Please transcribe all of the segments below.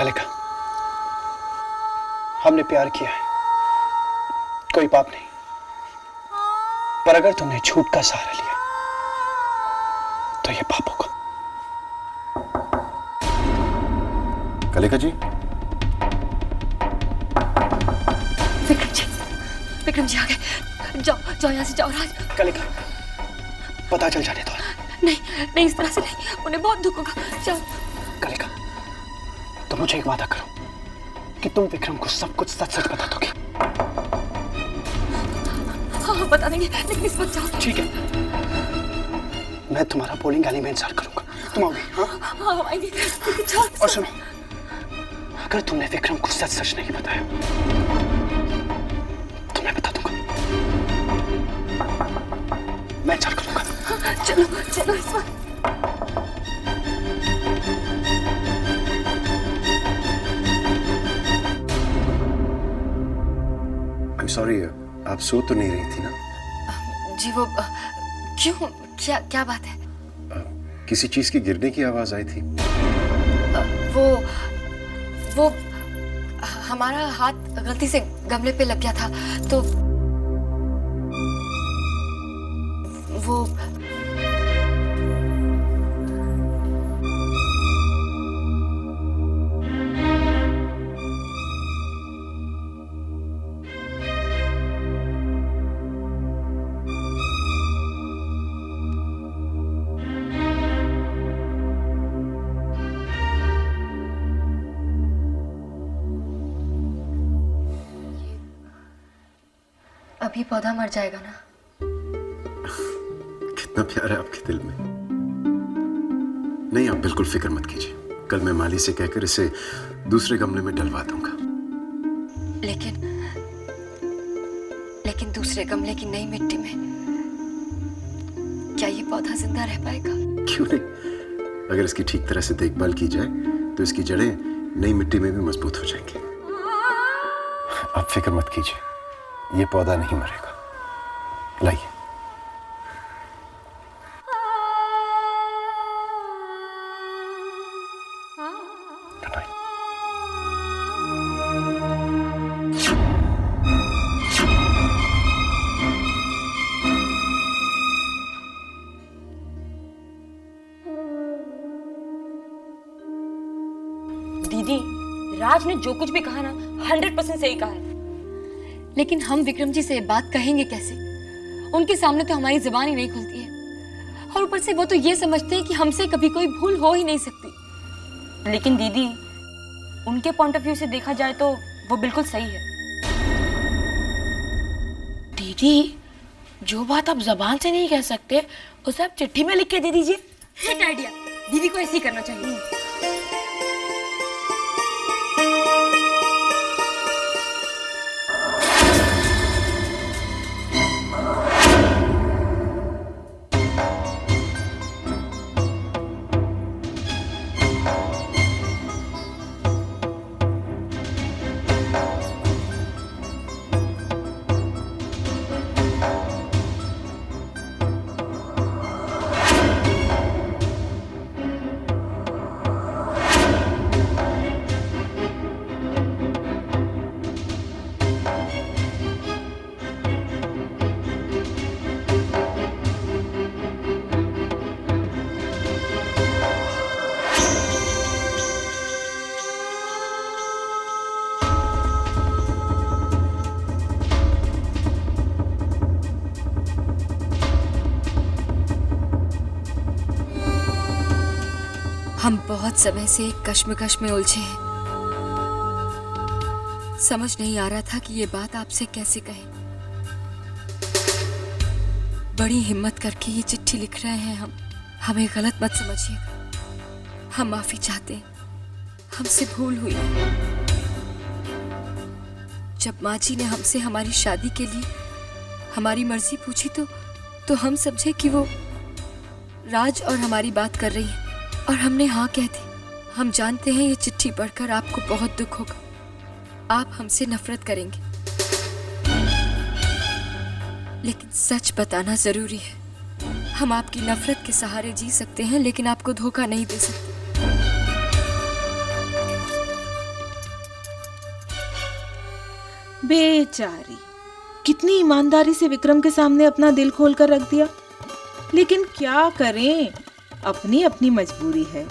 कलिका, हमने प्यार किया है, कोई पाप नहीं। पर अगर तुमने झूठ का सहारा लिया तो ये पाप होगा। कलिका जी। विक्रम जी आ गए। जाओ जाओ, यहाँ से जाओ राज। कलिका, पता चल जाने दो। नहीं, इस तरह से नहीं, उन्हें बहुत दुख होगा। जाओ। कलिका, तो मुझे एक वादा करो कि तुम विक्रम को सब कुछ सच सच बता दोगे। हाँ, बता देंगे, लेकिन इस वक्त जाओ। ठीक है, मैं तुम्हारा बोलिंग गली में इंतजार करूंगा। तुम आओगे? हाँ, आएंगे। जाओ। और सुनो, अगर तुमने विक्रम को सच सच नहीं बताया तो मैं बता दूंगा। मैं इंतजार करूंगा। चलो चलो इस वक्त। सॉरी, आप सो तो नहीं रही थी ना? जी वो क्यों, क्या बात है? किसी चीज की गिरने की आवाज आई थी। वो हमारा हाथ गलती से गमले पे लग गया था, तो वो अभी पौधा मर जाएगा ना। कितना प्यार है आपके दिल में। नहीं, आप बिल्कुल फिक्र मत कीजिए, कल मैं माली से कहकर इसे दूसरे गमले में डलवा दूंगा। लेकिन दूसरे गमले की नई मिट्टी में क्या ये पौधा जिंदा रह पाएगा? क्यों नहीं, अगर इसकी ठीक तरह से देखभाल की जाए तो इसकी जड़ें नई मिट्टी में भी मजबूत हो जाएंगी। आप फिक्र मत कीजिए, ये पौधा नहीं मरेगा। लाइए। Good night. दीदी, राज ने जो कुछ भी कहा ना 100% सही कहा है। लेकिन हम विक्रम जी से ये बात कहेंगे कैसे? उनके सामने तो हमारी जुबान ही नहीं खुलती है, और ऊपर से वो तो ये समझते हैं कि हमसे कभी कोई भूल हो ही नहीं सकती। लेकिन दीदी, उनके पॉइंट ऑफ व्यू से देखा जाए तो वो बिल्कुल सही है। दीदी, जो बात आप जबान से नहीं कह सकते उसे आप चिट्ठी में लिख के दे दीजिए। हिट आइडिया, दीदी को ऐसे ही करना चाहिए। हम बहुत समय से एक कश्मकश में उलझे हैं। समझ नहीं आ रहा था कि ये बात आपसे कैसे कहें। बड़ी हिम्मत करके ये चिट्ठी लिख रहे हैं हम। हमें गलत मत समझिएगा, हम माफी चाहते हैं, हमसे भूल हुई है। जब माँ जी ने हमसे हमारी शादी के लिए हमारी मर्जी पूछी तो हम समझे कि वो राज और हमारी बात कर रही है, और हमने हाँ कह दी। हम जानते हैं ये चिट्ठी पढ़कर आपको बहुत दुख होगा, आप हमसे नफरत करेंगे, लेकिन सच बताना जरूरी है। हम आपकी नफरत के सहारे जी सकते हैं, लेकिन आपको धोखा नहीं दे सकते। बेचारी, कितनी ईमानदारी से विक्रम के सामने अपना दिल खोल कर रख दिया। लेकिन क्या करें, अपनी अपनी मजबूरी है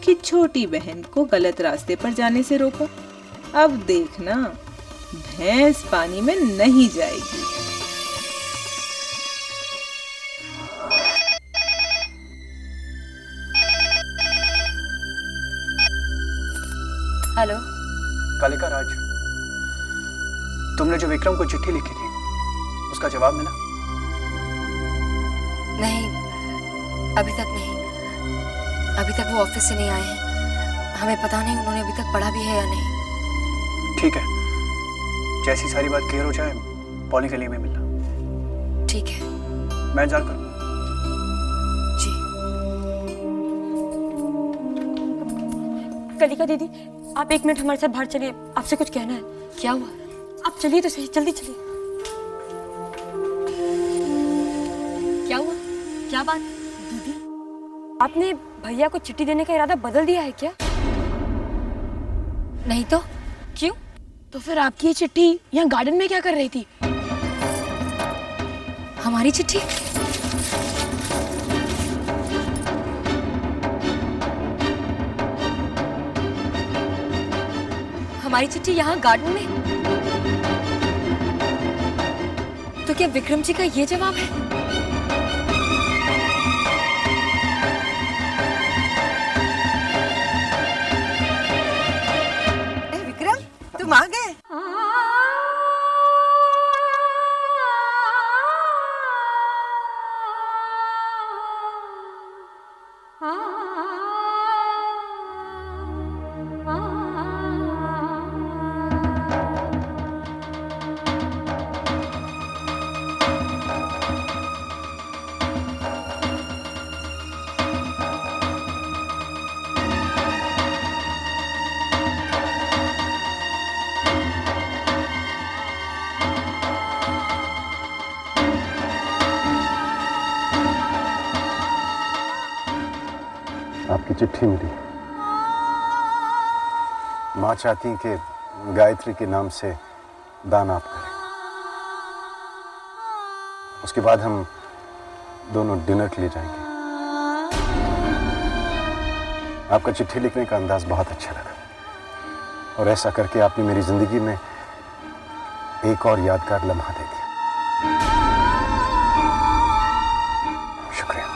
कि छोटी बहन को गलत रास्ते पर जाने से रोको। अब देखना, भैंस पानी में नहीं जाएगी। हेलो। कालिका राज, तुमने जो विक्रम को चिट्ठी लिखी थी उसका जवाब मिला? नहीं, अभी तक नहीं। अभी तक वो ऑफिस से नहीं आए हैं। हमें पता नहीं उन्होंने अभी तक पढ़ा भी है या नहीं। ठीक है, जैसी सारी बात क्लियर हो जाए पॉली के लिए भी मिलना। ठीक है। मैं इंतजार करूँ। जी। कलिका दीदी, आप 1 मिनट हमारे साथ बाहर चलिए, आपसे कुछ कहना है। क्या हुआ? आप चलिए तो सही, जल्दी चलिए। क्या हुआ? क्या बात? दीदी, आपने भैया को चिट्ठी देने का इरादा बदल दिया है क्या? नहीं तो क्यों? तो फिर आपकी ये चिट्ठी यहाँ गार्डन में क्या कर रही थी? हमारी चिट्ठी? हमारी चिट्ठी यहाँ गार्डन में? तो क्या विक्रम जी का ये जवाब है? विक्रम, तुम आ गए? आपकी चिट्ठी मिली। माँ चाहती कि गायत्री के नाम से दान आप करें। उसके बाद हम दोनों डिनर के लिए जाएंगे। आपका चिट्ठी लिखने का अंदाज बहुत अच्छा लगा और ऐसा करके आपने मेरी जिंदगी में एक और यादगार लम्हा दे दिया। शुक्रिया।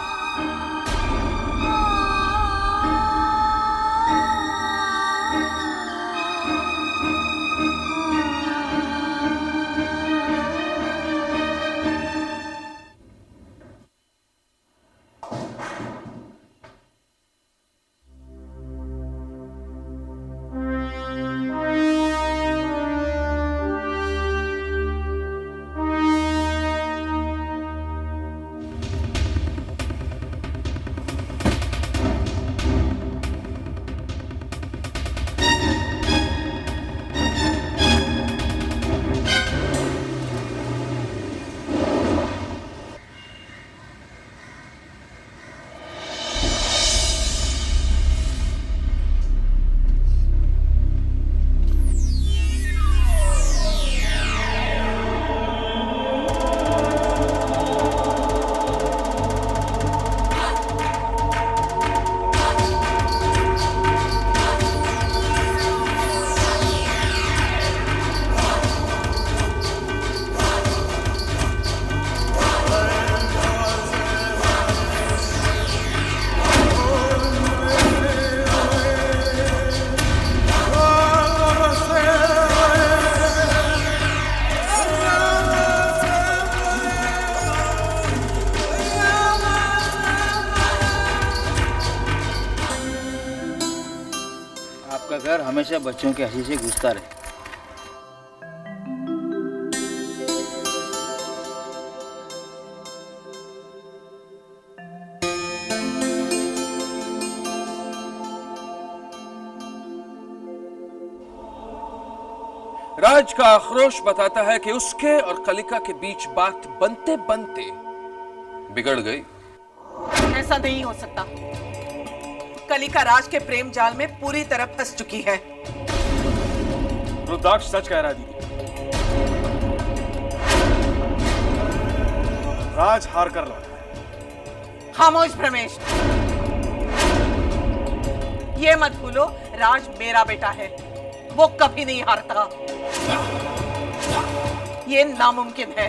आपका घर हमेशा बच्चों की हंसी से गूंजता रहे। राज का आक्रोश बताता है कि उसके और कलिका के बीच बात बनते बनते बिगड़ गई। ऐसा नहीं हो सकता। कलिका राज के प्रेम जाल में पूरी तरह फंस चुकी है। रुद्राक्ष सच कह रहा है दीदी। राज हार कर लौटा है। खामोश रमेश, ये मत भूलो राज मेरा बेटा है, वो कभी नहीं हारता। ये नामुमकिन है।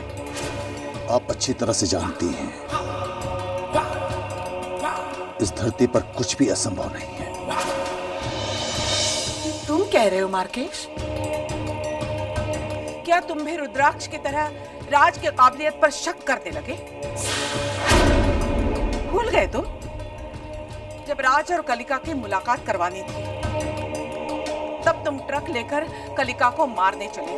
आप अच्छी तरह से जानती हैं इस धरती पर कुछ भी असंभव नहीं है। तुम कह रहे हो मार्केश? क्या तुम भी रुद्राक्ष की तरह राज की काबिलियत पर शक करने लगे? भूल गए तुम जब राज और कलिका की मुलाकात करवानी थी, तब तुम ट्रक लेकर कलिका को मारने चले।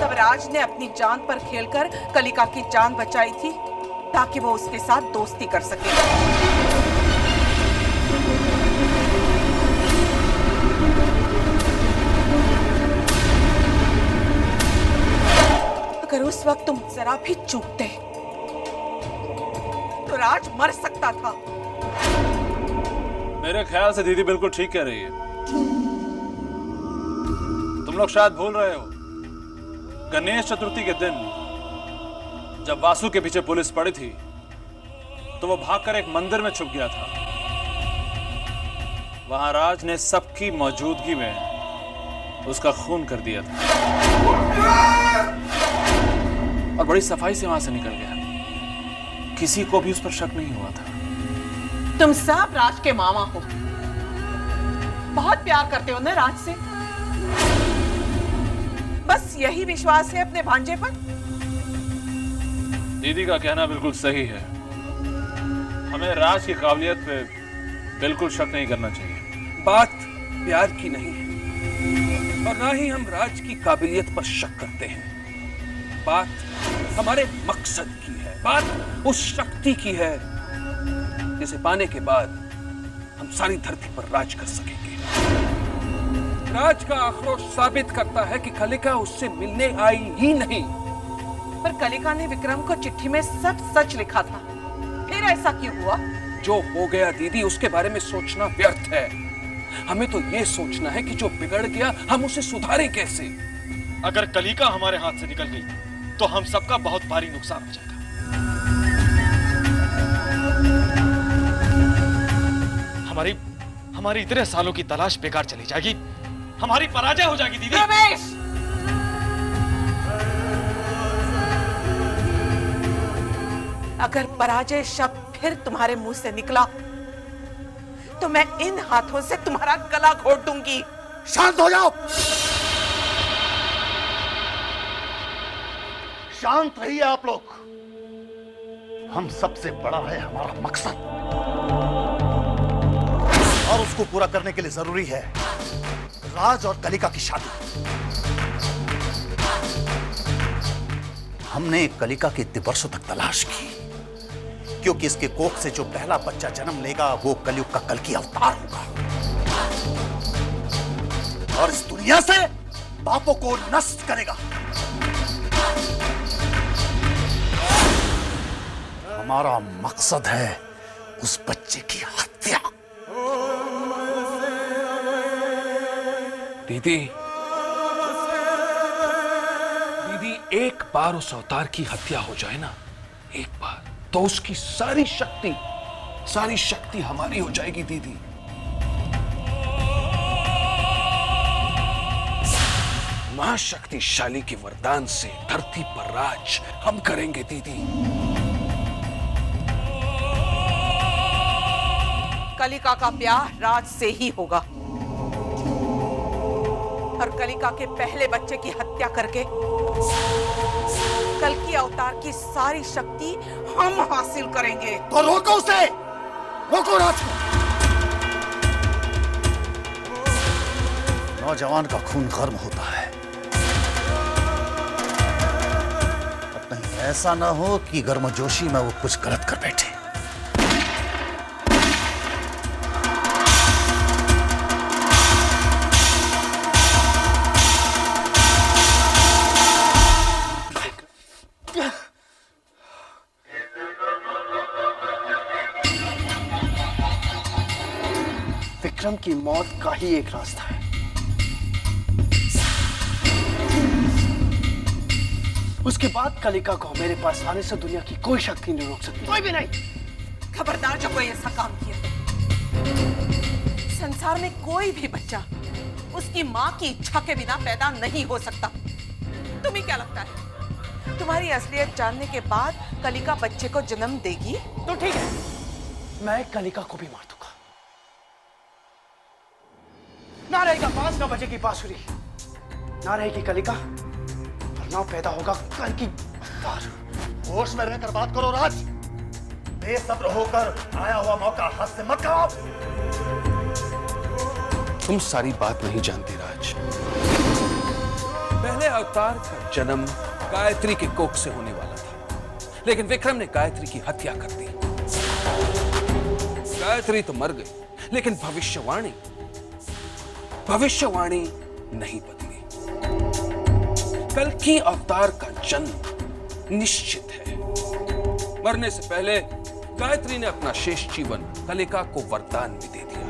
तब राज ने अपनी जान पर खेलकर कलिका की जान बचाई थी ताकि वो उसके साथ दोस्ती कर सके। अगर उस वक्त तुम जरा भी चूकते तो राज मर सकता था। मेरे ख्याल से दीदी बिल्कुल ठीक कह रही है। तुम लोग शायद भूल रहे हो, गणेश चतुर्थी के दिन जब वासु के पीछे पुलिस पड़ी थी तो वो भागकर एक मंदिर में छुप गया था। वहां राज ने सबकी मौजूदगी में उसका खून कर दिया था और बड़ी सफाई से वहां से निकल गया। किसी को भी उस पर शक नहीं हुआ था। तुम सब राज के मामा हो, बहुत प्यार करते हो ना राज से। बस यही विश्वास है अपने भांजे पर। दीदी का कहना बिल्कुल सही है। हमें राज की काबिलियत पे बिल्कुल शक नहीं करना चाहिए। बात प्यार की नहीं है और ना ही हम राज की काबिलियत पर शक करते हैं। बात हमारे मकसद की है, बात उस शक्ति की है जिसे पाने के बाद हम सारी धरती पर राज कर सकेंगे। राज का आक्रोश साबित करता है कि कलिका उससे मिलने आई ही नहीं। पर कलिका ने विक्रम को चिट्ठी में सब सच लिखा था, फिर ऐसा क्यों हुआ? जो हो गया दीदी, उसके बारे में सोचना व्यर्थ है। हमें तो ये सोचना है कि जो बिगड़ गया हम उसे सुधारें कैसे। अगर कलिका हमारे हाथ से निकल गई तो हम सबका बहुत भारी नुकसान हो जाएगा। हमारी इतने सालों की तलाश बेकार चली जाएगी, हमारी पराजय हो जाएगी दीदी। रमेश! अगर पराजय शब्द फिर तुम्हारे मुंह से निकला तो मैं इन हाथों से तुम्हारा गला घोट दूंगी। शांत हो जाओ, शांत रहिए आप लोग। हम सबसे बड़ा है हमारा मकसद और उसको पूरा करने के लिए जरूरी है राज और कलिका की शादी। हमने कलिका की इतने वर्षों तक तलाश की क्योंकि इसके कोख से जो पहला बच्चा जन्म लेगा वो कलयुग का कल्कि अवतार होगा और इस दुनिया से पापों को नष्ट करेगा। हमारा मकसद है उस बच्चे की हत्या। दीदी, एक बार उस अवतार की हत्या हो जाए ना, एक बार, तो उसकी सारी शक्ति हमारी हो जाएगी दीदी। मां शक्तिशाली के वरदान से धरती पर राज हम करेंगे दीदी। कलिका का ब्याह राज से ही होगा और कलिका के पहले बच्चे की हत्या करके कल्कि अवतार की सारी शक्ति हम हासिल करेंगे। तो रोको उसे, रोको राज को। नौजवान का खून गर्म होता है, कहीं ऐसा ना हो कि गर्मजोशी में वो कुछ गलत कर बैठे। विक्रम की मौत का ही एक रास्ता है, उसके बाद कलिका को मेरे पास आने से दुनिया की कोई शक्ति नहीं रोक सकती। कोई भी नहीं। खबरदार जो कोई ऐसा काम किया। संसार में कोई भी बच्चा उसकी माँ की इच्छा के बिना पैदा नहीं हो सकता। तुम्हें क्या लगता है तुम्हारी असलियत जानने के बाद कलिका बच्चे को जन्म देगी? तो ठीक है, मैं कलिका को भी मार दूंगा। ना रहेगा 5-9 बजे की बांसुरी, ना रहेगी कलिका, और ना पैदा होगा कल की अवतार। होश में रहकर बात करो राज। बेसब्र होकर आया हुआ मौका हाथ से मत गवाओ। तुम सारी बात नहीं जानती राज। पहले अवतार का जन्म गायत्री के कोख से होने वाला था, लेकिन विक्रम ने गायत्री की हत्या कर दी। गायत्री तो मर गई, लेकिन भविष्यवाणी नहीं बदली। कल की अवतार का जन्म निश्चित है। मरने से पहले गायत्री ने अपना शेष जीवन कलिका को वरदान में दे दिया,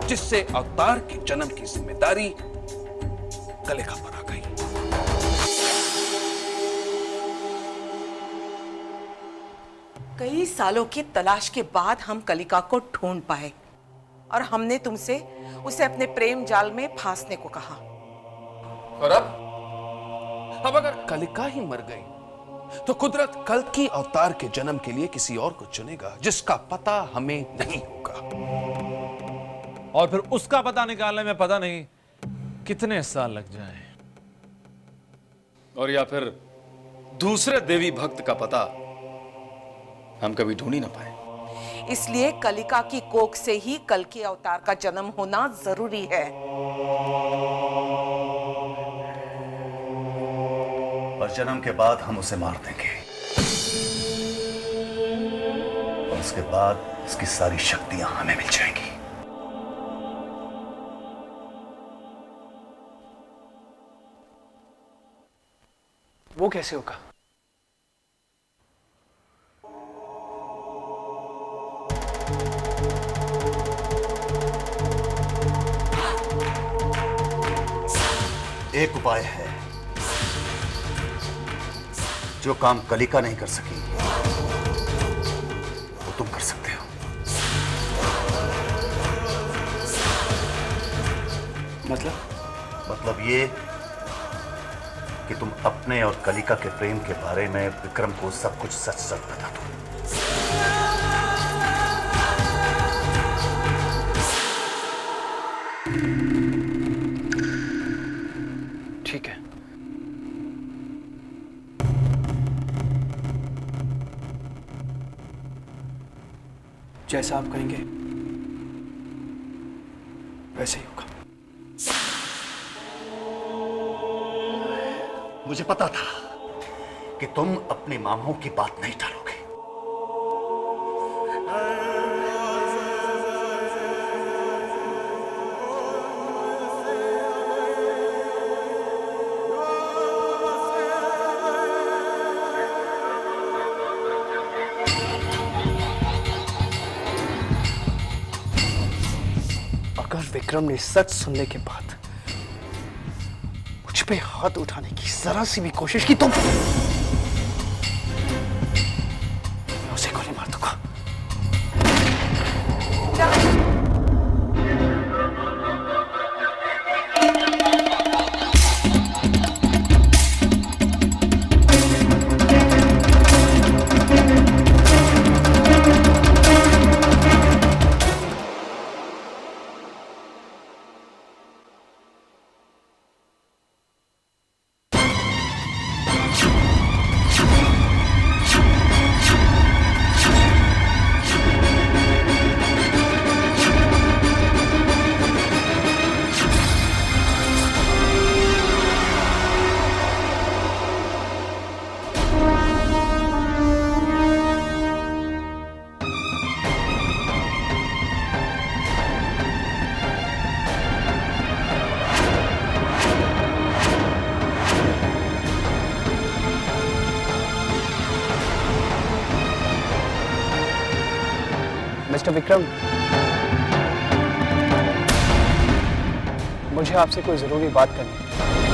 जिससे अवतार के जन्म की जिम्मेदारी कलिका पर आ गई। कई सालों की तलाश के बाद हम कलिका को ढूंढ पाए और हमने तुमसे उसे अपने प्रेम जाल में फांसने को कहा। और अब अगर कलिका ही मर गई तो कुदरत कल की अवतार के जन्म के लिए किसी और को चुनेगा, जिसका पता हमें नहीं होगा। और फिर उसका पता निकालने में पता नहीं कितने साल लग जाएं। और या फिर दूसरे देवी भक्त का पता हम कभी ढूंढ ही ना पाए। इसलिए कलिका की कोख से ही कल के अवतार का जन्म होना जरूरी है। और जन्म के बाद हम उसे मार देंगे, और उसके बाद उसकी सारी शक्तियां हमें मिल जाएंगी। वो कैसे होगा? एक उपाय है, जो काम कलिका नहीं कर सकी वो तुम कर सकते हो। मतलब ये कि तुम अपने और कलिका के प्रेम के बारे में विक्रम को सब कुछ सच सच बता दो। ठीक है। जैसा आप कहेंगे वैसे ही होगा। मुझे पता था कि तुम अपने मामाओं की बात नहीं टालोगे। अगर विक्रम ने सच सुनने के बाद मुझ पे हाथ उठाने की जरा सी भी कोशिश की तो मैं उसे गोली मार दूंगा। मिस्टर विक्रम, मुझे आपसे कोई जरूरी बात करनी है।